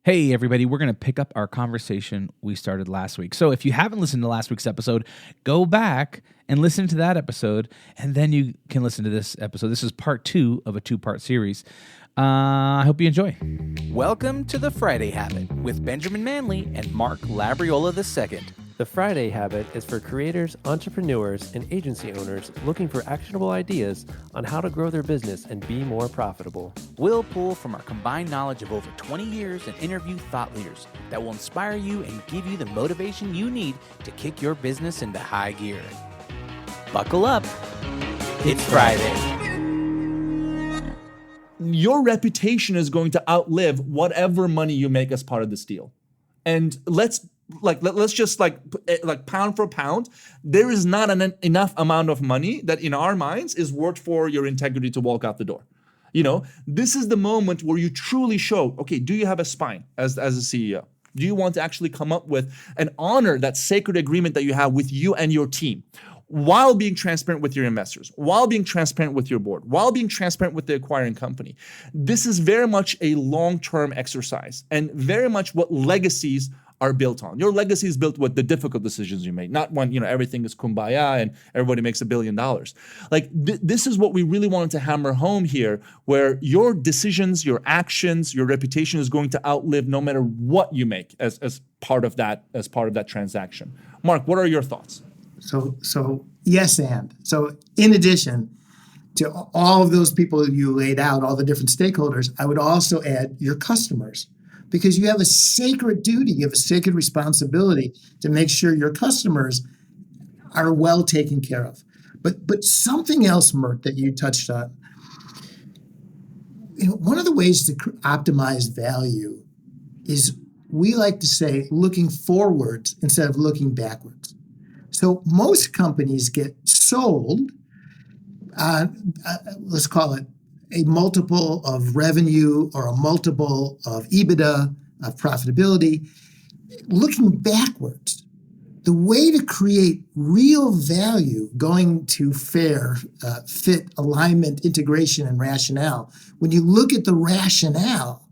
Hey, everybody, we're going to pick up our conversation we started last week. So if you haven't listened to last week's episode, go back and listen to that episode, and then you can listen to this episode. This is part 2 of a 2-part series. I hope you enjoy. Welcome to The Friday Habit with Benjamin Manley and Mark Labriola II. The Friday Habit is for creators, entrepreneurs, and agency owners looking for actionable ideas on how to grow their business and be more profitable. We'll pull from our combined knowledge of over 20 years and interview thought leaders that will inspire you and give you the motivation you need to kick your business into high gear. Buckle up. It's Friday. Your reputation is going to outlive whatever money you make as part of this deal. And let's just pound for pound, there is not enough amount of money that in our minds is worth for your integrity to walk out the door. You know, this is the moment where you truly show, okay, do you have a spine as a CEO? Do you want to actually come up with and honor that sacred agreement that you have with you and your team, while being transparent with your investors, while being transparent with your board, while being transparent with the acquiring company? This is very much a long-term exercise and very much what legacies are built on. Your legacy is built with the difficult decisions you made, not when everything is kumbaya and everybody makes $1 billion. This is what we really wanted to hammer home here, where your decisions, your actions, your reputation is going to outlive no matter what you make as part of that transaction. Mark, what are your thoughts? So yes, and so in addition to all of those people you laid out, all the different stakeholders, I would also add your customers, because you have a sacred duty, you have a sacred responsibility to make sure your customers are well taken care of. But something else, Mert, that you touched on, one of the ways to optimize value is, we like to say, looking forwards instead of looking backwards. So most companies get sold, let's call it a multiple of revenue or a multiple of EBITDA, of profitability. Looking backwards, the way to create real value going to fit, alignment, integration, and rationale, when you look at the rationale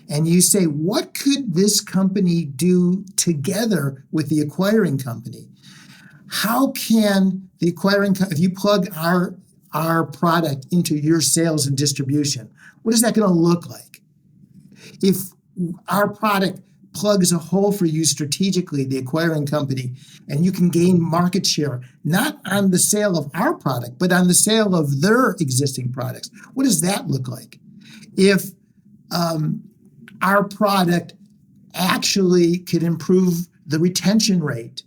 and you say, what could this company do together with the acquiring company? How can the acquiring company, if you plug our product into your sales and distribution, what is that going to look like? If our product plugs a hole for you strategically, the acquiring company, and you can gain market share, not on the sale of our product, but on the sale of their existing products, what does that look like? If our product actually could improve the retention rate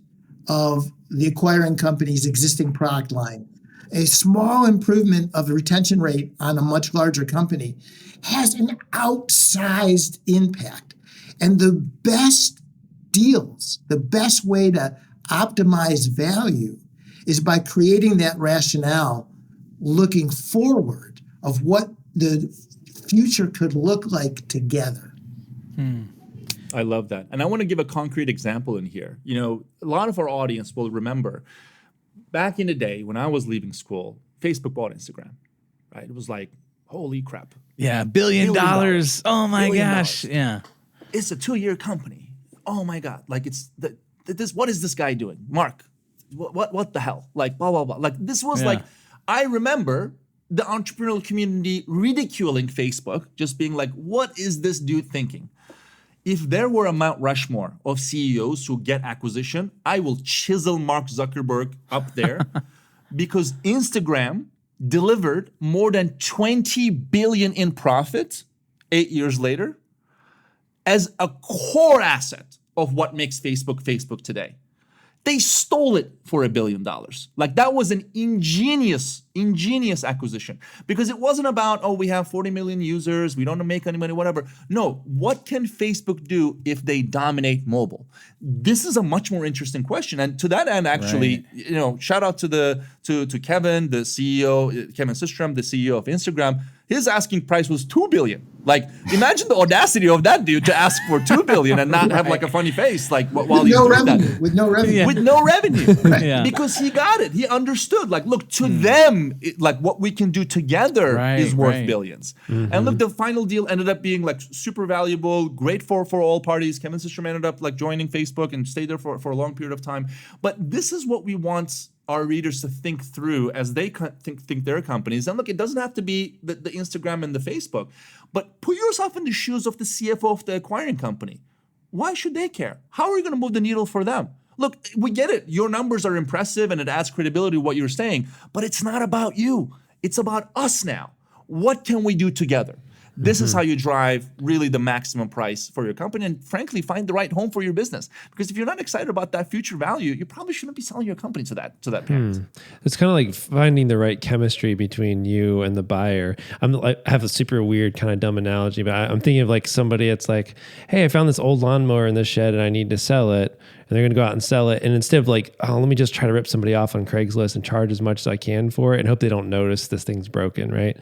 of the acquiring company's existing product line, a small improvement of the retention rate on a much larger company has an outsized impact. And the best deals, the best way to optimize value is by creating that rationale, looking forward of what the future could look like together. I love that. And I want to give a concrete example in here. A lot of our audience will remember back in the day when I was leaving school, Facebook bought Instagram, right? It was like, holy crap. Yeah, $1 billion. Oh my gosh. Yeah. It's a 2-year company. Oh my God. Like what is this guy doing? Mark, what the hell? Like blah, blah, blah. Like this was I remember the entrepreneurial community ridiculing Facebook, just being like, what is this dude thinking? If there were a Mount Rushmore of CEOs who get acquisition, I will chisel Mark Zuckerberg up there because Instagram delivered more than 20 billion in profit 8 years later as a core asset of what makes Facebook today. They stole it for $1 billion. Like that was an ingenious acquisition, because it wasn't about, we have 40 million users, we don't make any money, whatever. No, what can Facebook do if they dominate mobile? This is a much more interesting question. And to that end, actually, shout out to Kevin, the CEO, Kevin Systrom, the CEO of Instagram. His asking price was $2 billion. Like, imagine the audacity of that dude to ask for $2 billion and not have like a funny face, like while he's doing that. With no revenue. With no revenue. Yeah. Because he got it. He understood. Like, look, to them, like what we can do together is worth billions. And look, the final deal ended up being like super valuable, great for all parties. Kevin Systrom ended up like joining Facebook and stayed there for a long period of time. But this is what we want our readers to think through as they think their companies. And look, it doesn't have to be the Instagram and the Facebook, but put yourself in the shoes of the CFO of the acquiring company. Why should they care? How are you going to move the needle for them? Look, we get it. Your numbers are impressive and it adds credibility to what you're saying, but it's not about you. It's about us now. What can we do together? This is how you drive really the maximum price for your company and frankly find the right home for your business. Because if you're not excited about that future value, you probably shouldn't be selling your company to that parent. It's kind of like finding the right chemistry between you and the buyer. I have a super weird kind of dumb analogy, but I'm thinking of like somebody that's like, hey, I found this old lawnmower in the shed and I need to sell it. And they're going to go out and sell it. And instead of like, oh, let me just try to rip somebody off on Craigslist and charge as much as I can for it and hope they don't notice this thing's broken, right?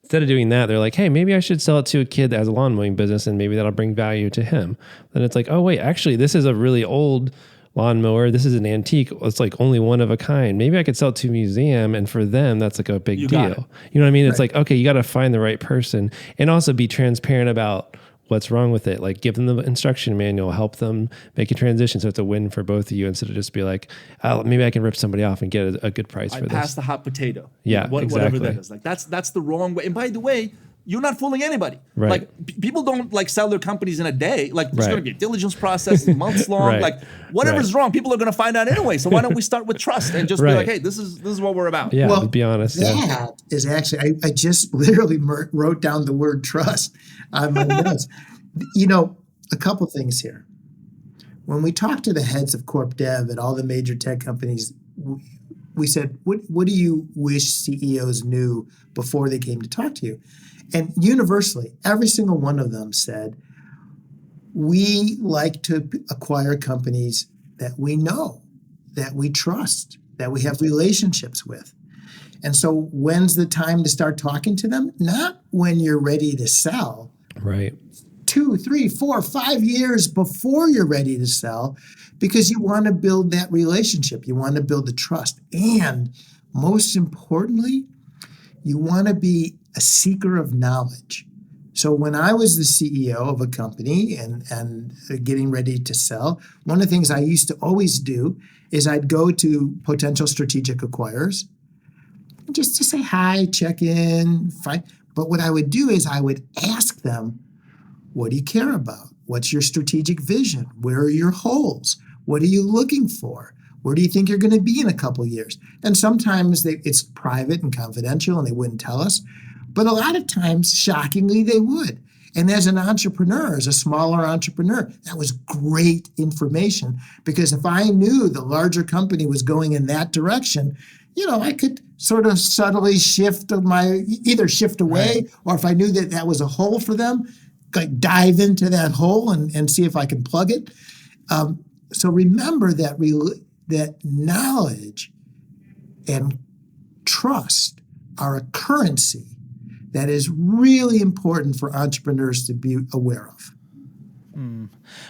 Instead of doing that, they're like, hey, maybe I should sell it to a kid that has a lawn mowing business and maybe that'll bring value to him. Then it's like, oh, wait, actually, this is a really old lawnmower. This is an antique. It's like only one of a kind. Maybe I could sell it to a museum and for them, that's like a big deal. You know what I mean? It's like, okay, you got to find the right person and also be transparent about what's wrong with it. Like give them the instruction manual, help them make a transition so it's a win for both of you instead of just be like, oh, maybe I can rip somebody off and get a good price for this. Pass the hot potato. Yeah, exactly. Whatever that is. Like that's the wrong way. And by the way, you're not fooling anybody. Right. Like people don't like sell their companies in a day. Like there's going to be a diligence process months long. Right. Like whatever's wrong, people are going to find out anyway. So why don't we start with trust and just be like, hey, this is what we're about. Yeah, well, to be honest. That is actually, I just literally wrote down the word trust on my notes. You know, a couple things here. When we talked to the heads of corp dev at all the major tech companies, we said, what do you wish CEOs knew before they came to talk to you? And universally, every single one of them said, we like to acquire companies that we know, that we trust, that we have relationships with. And so when's the time to start talking to them? Not when you're ready to sell. Right. 2, 3, 4, 5 years before you're ready to sell, because you want to build that relationship. You want to build the trust. And most importantly, you want to be a seeker of knowledge. So when I was the CEO of a company and getting ready to sell, one of the things I used to always do is I'd go to potential strategic acquirers just to say hi, check in, fine. But what I would do is I would ask them, what do you care about? What's your strategic vision? Where are your holes? What are you looking for? Where do you think you're going to be in a couple of years? And sometimes it's private and confidential and they wouldn't tell us. But a lot of times, shockingly, they would. And as an entrepreneur, as a smaller entrepreneur, that was great information because if I knew the larger company was going in that direction, I could sort of subtly shift away, or if I knew that was a hole for them, like dive into that hole and see if I can plug it. So remember that knowledge and trust are a currency that is really important for entrepreneurs to be aware of.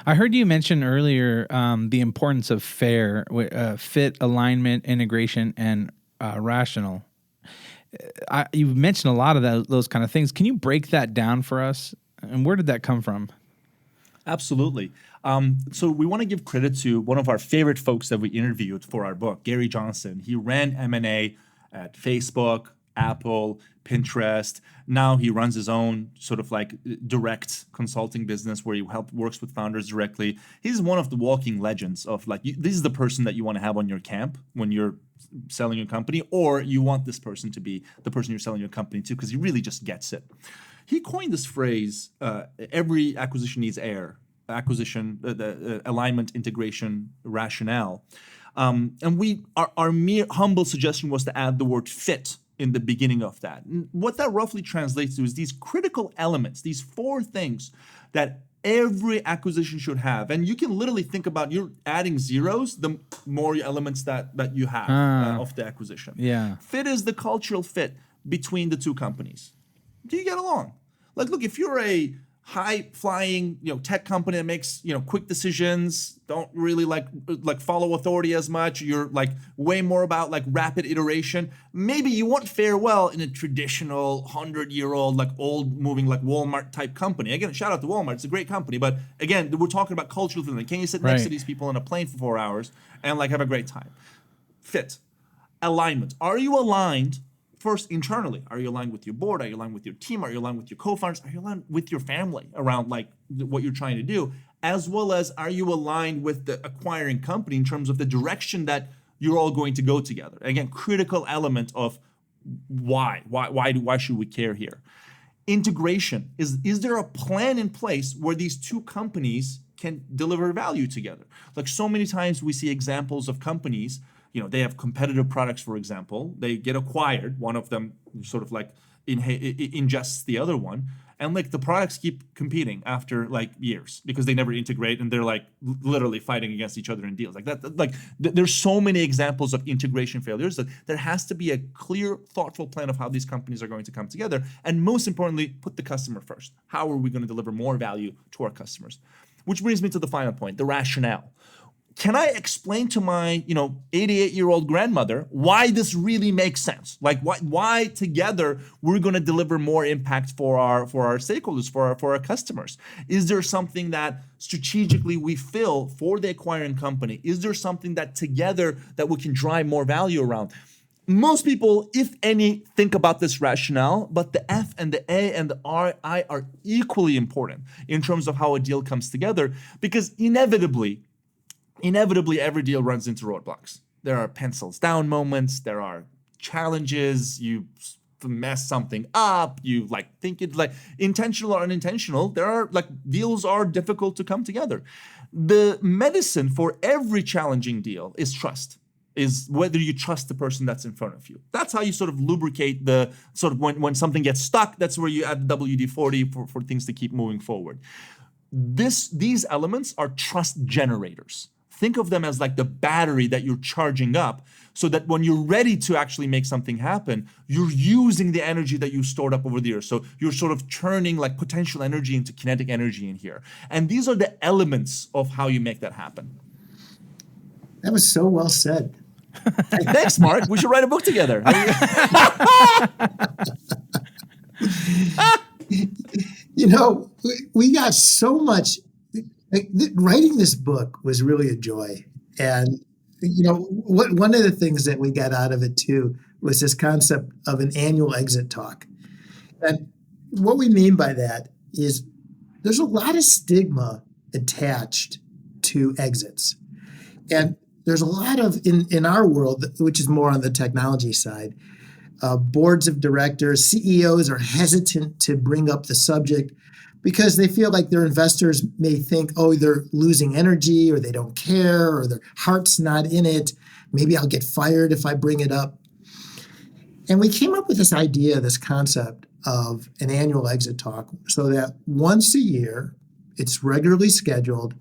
I heard you mention earlier the importance of FAIR, fit, alignment, integration, and rational. You've mentioned a lot of those kind of things. Can you break that down for us? And where did that come from? Absolutely. So we want to give credit to one of our favorite folks that we interviewed for our book, Gary Johnson. He ran M&A at Facebook, Apple, Pinterest. Now he runs his own sort of like direct consulting business where he works with founders directly. He's one of the walking legends of like, this is the person that you want to have on your camp when you're selling your company, or you want this person to be the person you're selling your company to because he really just gets it. He coined this phrase, every acquisition needs AIR, the alignment, integration, rationale. And our mere humble suggestion was to add the word fit in the beginning of that. And what that roughly translates to is these critical elements, these 4 things that every acquisition should have. And you can literally think about you're adding zeros, the more elements that you have of the acquisition. Yeah. Fit is the cultural fit between the two companies. Do you get along? Like, look, if you're a high-flying, tech company that makes, quick decisions, don't really like follow authority as much, you're like way more about like rapid iteration, maybe you won't fare well in a traditional 100-year-old, like old moving, like Walmart type company. Again, shout out to Walmart, it's a great company, but again, we're talking about cultural feeling. Can you sit next to these people on a plane for 4 hours and like have a great time? Fit. Alignment. Are you aligned? First, internally, are you aligned with your board? Are you aligned with your team? Are you aligned with your co-founders? Are you aligned with your family around like what you're trying to do? As well as, are you aligned with the acquiring company in terms of the direction that you're all going to go together? Again, critical element of why should we care here? Integration. Is there a plan in place where these two companies can deliver value together? Like so many times we see examples of companies, they have competitive products, for example. They get acquired. One of them sort of like ingests the other one. And like the products keep competing after like years because they never integrate and they're like literally fighting against each other in deals. Like that, like there's so many examples of integration failures that there has to be a clear, thoughtful plan of how these companies are going to come together. And most importantly, put the customer first. How are we going to deliver more value to our customers? Which brings me to the final point, the rationale. Can I explain to my, 88-year-old grandmother why this really makes sense? Like why together we're going to deliver more impact for our stakeholders, for our customers? Is there something that strategically we feel for the acquiring company? Is there something that together that we can drive more value around? Most people, if any, think about this rationale, but the F and the A and the I are equally important in terms of how a deal comes together, because inevitably every deal runs into roadblocks. There are pencils down moments, there are challenges, you mess something up, you like think it like intentional or unintentional. There are like deals are difficult to come together. The medicine for every challenging deal is trust. Is whether you trust the person that's in front of you. That's how you sort of lubricate the sort of when something gets stuck, that's where you add WD-40 for things to keep moving forward. These elements are trust generators. Think of them as like the battery that you're charging up so that when you're ready to actually make something happen, you're using the energy that you stored up over the years. So you're sort of turning like potential energy into kinetic energy in here. And these are the elements of how you make that happen. That was so well said. Hey, thanks, Mark. We should write a book together. We got so much. Writing this book was really a joy. And, one of the things that we got out of it too was this concept of an annual exit talk. And what we mean by that is there's a lot of stigma attached to exits. And there's a lot of, in our world, which is more on the technology side, boards of directors, CEOs are hesitant to bring up the subject because they feel like their investors may think, oh, they're losing energy or they don't care or their heart's not in it. Maybe I'll get fired if I bring it up. And we came up with this idea, this concept of an annual exit talk so that once a year, it's regularly scheduled,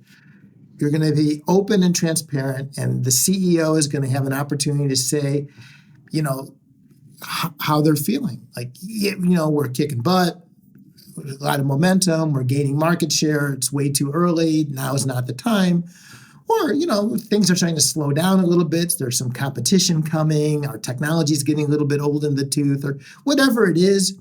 you're going to be open and transparent, and the CEO is going to have an opportunity to say, how they're feeling. Like, we're kicking butt, a lot of momentum, we're gaining market share, it's way too early, now is not the time. Or, things are starting to slow down a little bit, there's some competition coming, our technology is getting a little bit old in the tooth, or whatever it is.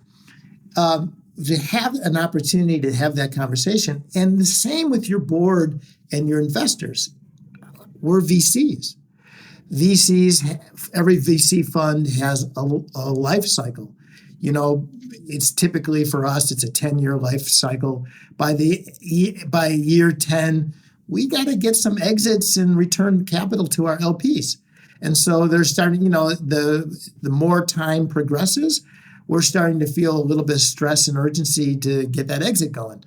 To have an opportunity to have that conversation. And the same with your board and your investors. We're VCs. Every VC fund has a life cycle. It's typically for us, it's a 10-year life cycle. By year 10, we got to get some exits and return capital to our LPs. And so they're starting, the more time progresses, we're starting to feel a little bit of stress and urgency to get that exit going.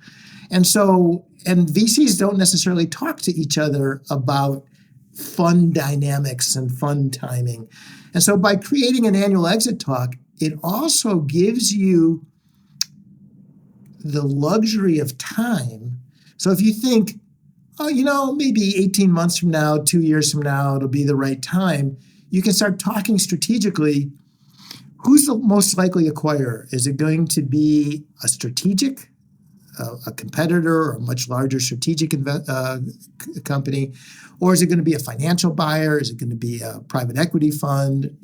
And VCs don't necessarily talk to each other about fund dynamics and fund timing. And so by creating an annual exit talk, it also gives you the luxury of time. So if you think, maybe 18 months from now, 2 years from now, it'll be the right time, you can start talking strategically Who's the most likely acquirer? Is it going to be a strategic, a competitor, or a much larger strategic company? Or is it going to be a financial buyer? Is it going to be a private equity fund?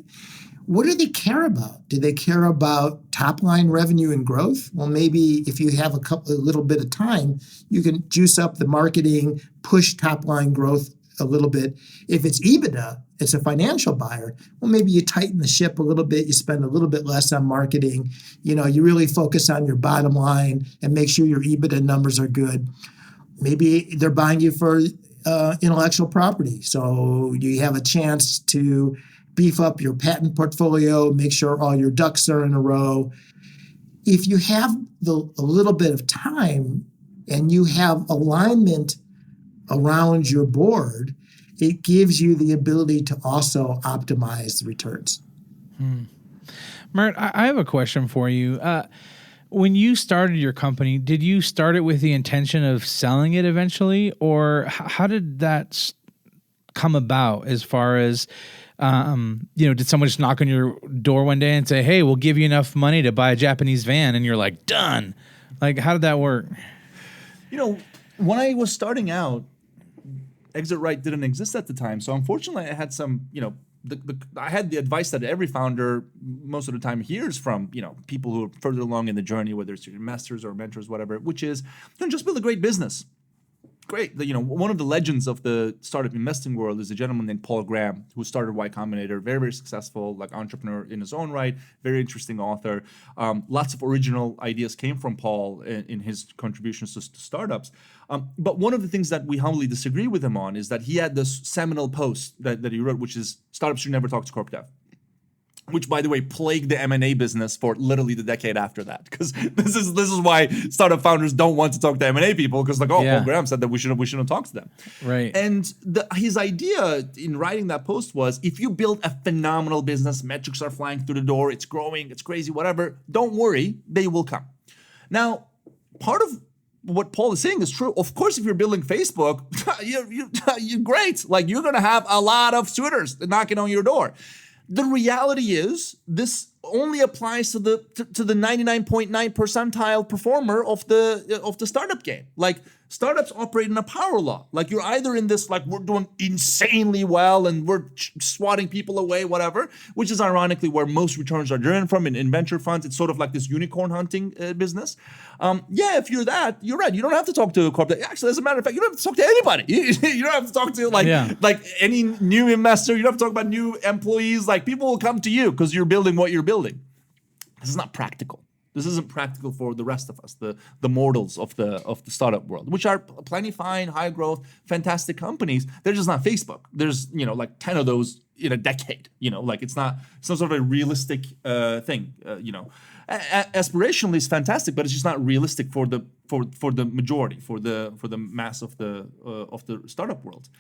What do they care about? Do they care about top line revenue and growth? Well, maybe if you have a little bit of time, you can juice up the marketing, push top line growth a little bit. If it's EBITDA, it's a financial buyer. Well, maybe you tighten the ship a little bit. You spend a little bit less on marketing. You really focus on your bottom line and make sure your EBITDA numbers are good. Maybe they're buying you for intellectual property. So you have a chance to beef up your patent portfolio, make sure all your ducks are in a row. If you have a little bit of time and you have alignment around your board, it gives you the ability to also optimize the returns. Mert, I have a question for you. When you started your company, did you start it with the intention of selling it eventually, or how did that come about as far as, did someone just knock on your door one day and say, hey, we'll give you enough money to buy a Japanese van, and you're like, done? Like, how did that work? When I was starting out, Exit Right didn't exist at the time. So unfortunately, I had some, I had the advice that every founder most of the time hears from, people who are further along in the journey, whether it's your investors or mentors, whatever, which is, just build a great business. Great. One of the legends of the startup investing world is a gentleman named Paul Graham, who started Y Combinator, very, very successful, entrepreneur in his own right, very interesting author. Lots of original ideas came from Paul in his contributions to startups. But one of the things that we humbly disagree with him on is that he had this seminal post that he wrote, which is startups should never talk to corp dev. Which, by the way, plagued the M&A business for literally the decade after that. Because this is why startup founders don't want to talk to M&A people, because Paul Graham said that we shouldn't talk to them. Right. And his idea in writing that post was, if you build a phenomenal business, metrics are flying through the door, it's growing, it's crazy, whatever, don't worry, they will come. Now, part of what Paul is saying is true. Of course, if you're building Facebook, you're great. You're going to have a lot of suitors knocking on your door. The reality is, this only applies to the 99.9 percentile performer of the startup game. Startups operate in a power law. You're either in this, we're doing insanely well and we're swatting people away, whatever, which is ironically where most returns are driven from in venture funds. It's sort of like this unicorn hunting business. If you're that, you're right. You don't have to talk to a corporate. Actually, as a matter of fact, you don't have to talk to anybody. You don't have to talk to any new investor. You don't have to talk about new employees. People will come to you because you're building what you're building. This is not practical. This isn't practical for the rest of us, the mortals of the startup world, which are plenty fine, high growth, fantastic companies. They're just not Facebook. There's 10 of those in a decade. It's not some sort of a realistic thing. Aspirationally, it's fantastic, but it's just not realistic for the majority, for the mass of the startup world.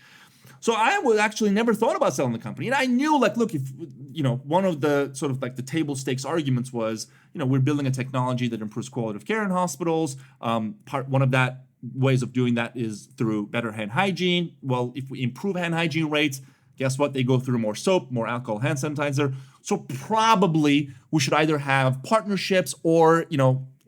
So I would actually never thought about selling the company. And I knew, look, if, one of the sort of the table stakes arguments was, we're building a technology that improves quality of care in hospitals. One of that ways of doing that is through better hand hygiene. Well, if we improve hand hygiene rates, guess what? They go through more soap, more alcohol, hand sanitizer. So probably we should either have partnerships or,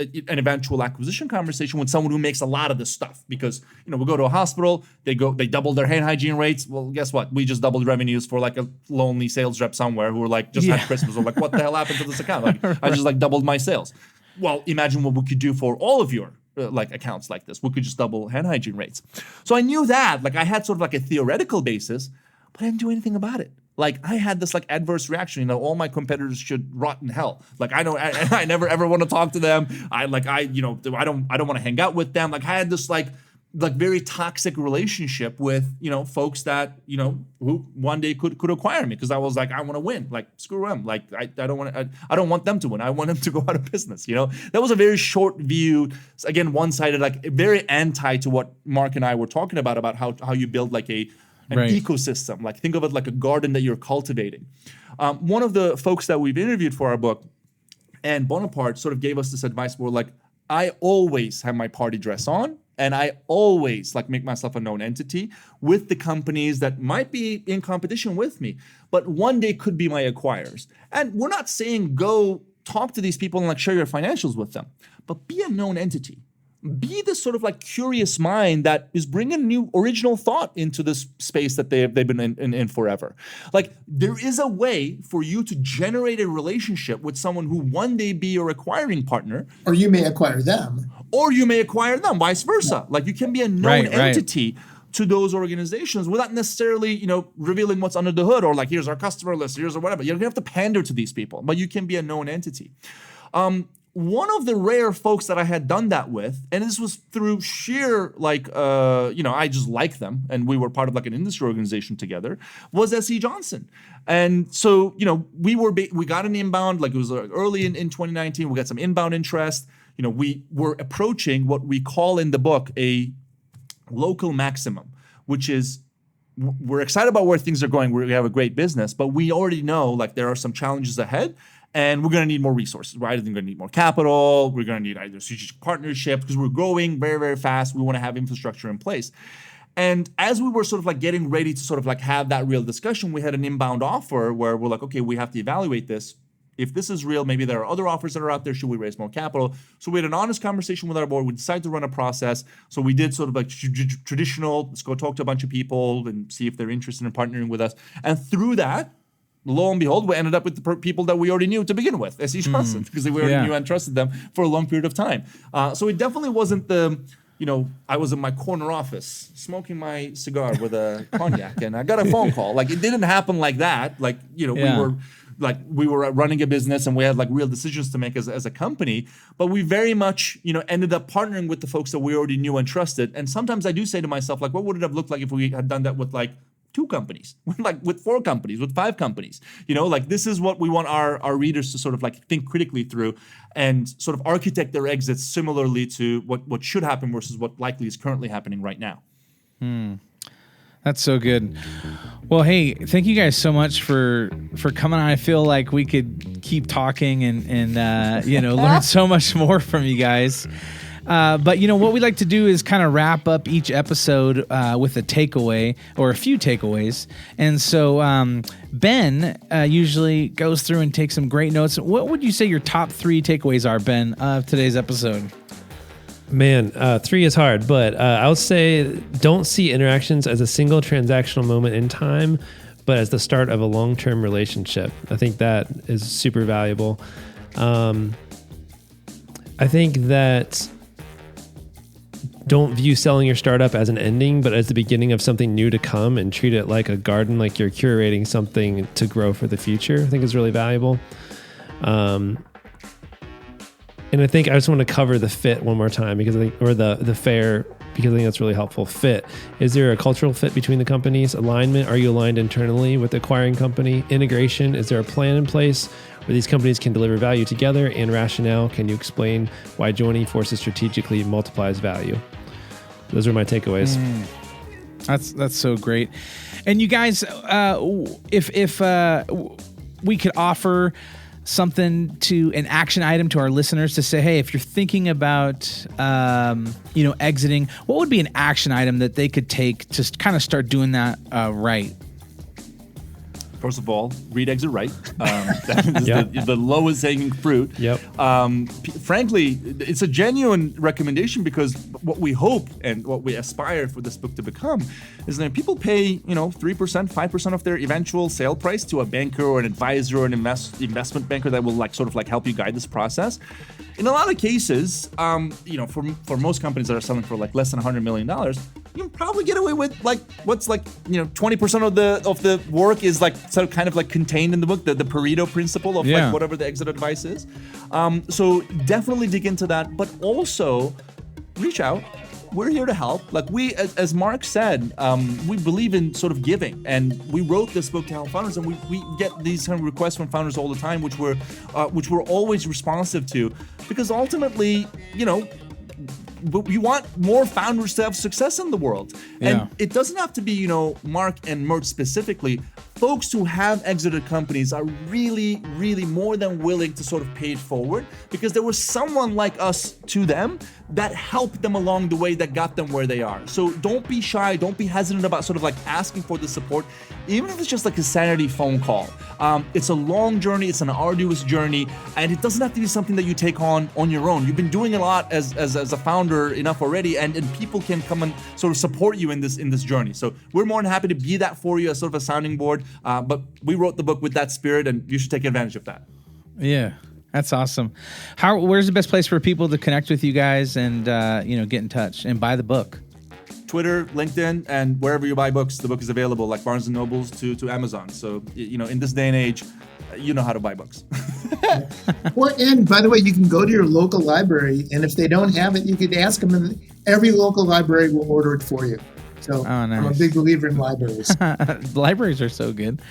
an eventual acquisition conversation with someone who makes a lot of this stuff, because we go to a hospital, they double their hand hygiene rates. Well, guess what? We just doubled revenues for a lonely sales rep somewhere who were just had Christmas. We're what the hell happened to this account? I just doubled my sales. Well, imagine what we could do for all of your accounts like this. We could just double hand hygiene rates. So I knew that I had sort of a theoretical basis, but I didn't do anything about it. I had this adverse reaction. All my competitors should rot in hell. I never ever want to talk to them. I don't want to hang out with them. I had this very toxic relationship with folks that who one day could acquire me, because I was I want to win. Screw them. I don't want them to win. I want them to go out of business. That was a very short view. Again, one-sided. Very anti to what Mark and I were talking about how you build an ecosystem. Think of it like a garden that you're cultivating. One of the folks that we've interviewed for our book, and Bonaparte, sort of gave us this advice where I always have my party dress on And I always like make myself a known entity with the companies that might be in competition with me, but one day could be my acquirers. And we're not saying go talk to these people and like share your financials with them, but be a known entity. Be the sort of like curious mind that is bringing new original thought into this space that they've been in forever. Like there is a way for you to generate a relationship with someone who one day be your acquiring partner. Or you may acquire them. Or you may acquire them, vice versa. Like you can be a known entity to those organizations without necessarily, revealing what's under the hood or like, here's our customer list, here's or whatever. You don't have to pander to these people, but you can be a known entity. One of the rare folks that I had done that with, and this was through sheer I just like them, and we were part of like an industry organization together, was S.E. Johnson. And so, we got an inbound, like it was early in 2019, we got some inbound interest. We were approaching what we call in the book a local maximum, which is we're excited about where things are going. We have a great business, but we already know like there are some challenges ahead. And we're going to need more resources, right? We're going to need more capital. We're going to need either strategic partnerships because we're growing very, very fast. We want to have infrastructure in place. And as we were sort of like getting ready to sort of like have that real discussion, we had an inbound offer where we're like, okay, we have to evaluate this. If this is real, maybe there are other offers that are out there. Should we raise more capital? So we had an honest conversation with our board. We decided to run a process. So we did sort of like traditional, let's go talk to a bunch of people and see if they're interested in partnering with us. And through that, lo and behold, we ended up with the people that we already knew to begin with, S.E. Johnson, because we already knew and trusted them for a long period of time. So it definitely wasn't I was in my corner office smoking my cigar with a cognac and I got a phone call. Like it didn't happen like that. Like, we were running a business and we had like real decisions to make as a company, but we very much, ended up partnering with the folks that we already knew and trusted. And sometimes I do say to myself, like, what would it have looked like if we had done that with like 2 companies, like with 4 companies, with 5 companies, like this is what we want our readers to sort of like think critically through and sort of architect their exits similarly to what should happen versus what likely is currently happening right now. That's so good. Well, hey, thank you guys so much for coming on. I feel like we could keep talking and learn so much more from you guys. But what we like to do is kind of wrap up each episode with a takeaway or a few takeaways. And so Ben usually goes through and takes some great notes. What would you say your top 3 takeaways are, Ben, of today's episode? Man, 3 is hard, but I would say don't see interactions as a single transactional moment in time, but as the start of a long-term relationship. I think that is super valuable. I think that don't view selling your startup as an ending, but as the beginning of something new to come, and treat it like a garden, like you're curating something to grow for the future. I think is really valuable. And I think I just want to cover the fit one more time because I think, or the fair, because I think that's really helpful. Fit. Is there a cultural fit between the companies? Alignment. Are you aligned internally with the acquiring company? Integration. Is there a plan in place where these companies can deliver value together? And rationale. Can you explain why joining forces strategically multiplies value? Those are my takeaways. That's so great. And you guys, if we could offer something to an action item to our listeners to say, hey, if you're thinking about, exiting, what would be an action item that they could take to kind of start doing that right? First of all, read Exit Right. That is the lowest hanging fruit. Yep. Frankly, it's a genuine recommendation because what we hope and what we aspire for this book to become is that people pay, 3%, 5% of their eventual sale price to a banker or an advisor or an investment banker that will help you guide this process. In a lot of cases, for most companies that are selling for less than $100 million, you can probably get away with 20% of the work is contained in the book, the Pareto principle of whatever the exit advice is. So definitely dig into that, but also reach out. We're here to help. We, as Mark said, we believe in sort of giving, and we wrote this book to help founders, and we get these kind of requests from founders all the time, which we're always responsive to, because ultimately, we want more founders to have success in the world. And it doesn't have to be, Mark and Mert specifically. folks who have exited companies are really, really more than willing to sort of pay it forward, because there was someone like us to them that helped them along the way, that got them where they are. So don't be shy, don't be hesitant about sort of like asking for the support, even if it's just like a sanity phone call. It's a long journey, it's an arduous journey, and it doesn't have to be something that you take on your own. You've been doing a lot as a founder enough already, and people can come and sort of support you in this journey. So we're more than happy to be that for you as sort of a sounding board. But we wrote the book with that spirit, and you should take advantage of that. Yeah. That's awesome. Where's the best place for people to connect with you guys and get in touch and buy the book? Twitter, LinkedIn, and wherever you buy books, the book is available, like Barnes and Nobles to Amazon. So in this day and age, you know how to buy books. And by the way, you can go to your local library, and if they don't have it, you could ask them, and every local library will order it for you. So nice. I'm a big believer in libraries. Libraries are so good.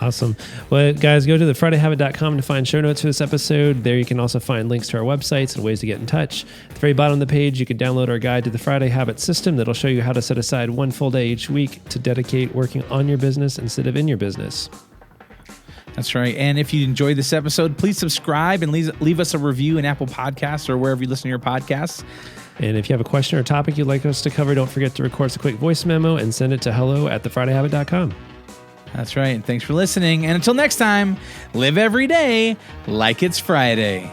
Awesome. Well, guys, go to thefridayhabit.com to find show notes for this episode. There you can also find links to our websites and ways to get in touch. At the very bottom of the page, you can download our guide to the Friday Habit System that'll show you how to set aside one full day each week to dedicate working on your business instead of in your business. That's right. And if you enjoyed this episode, please subscribe and leave us a review in Apple Podcasts or wherever you listen to your podcasts. And if you have a question or topic you'd like us to cover, don't forget to record us a quick voice memo and send it to hello@thefridayhabit.com. That's right. And thanks for listening. And until next time, live every day like it's Friday.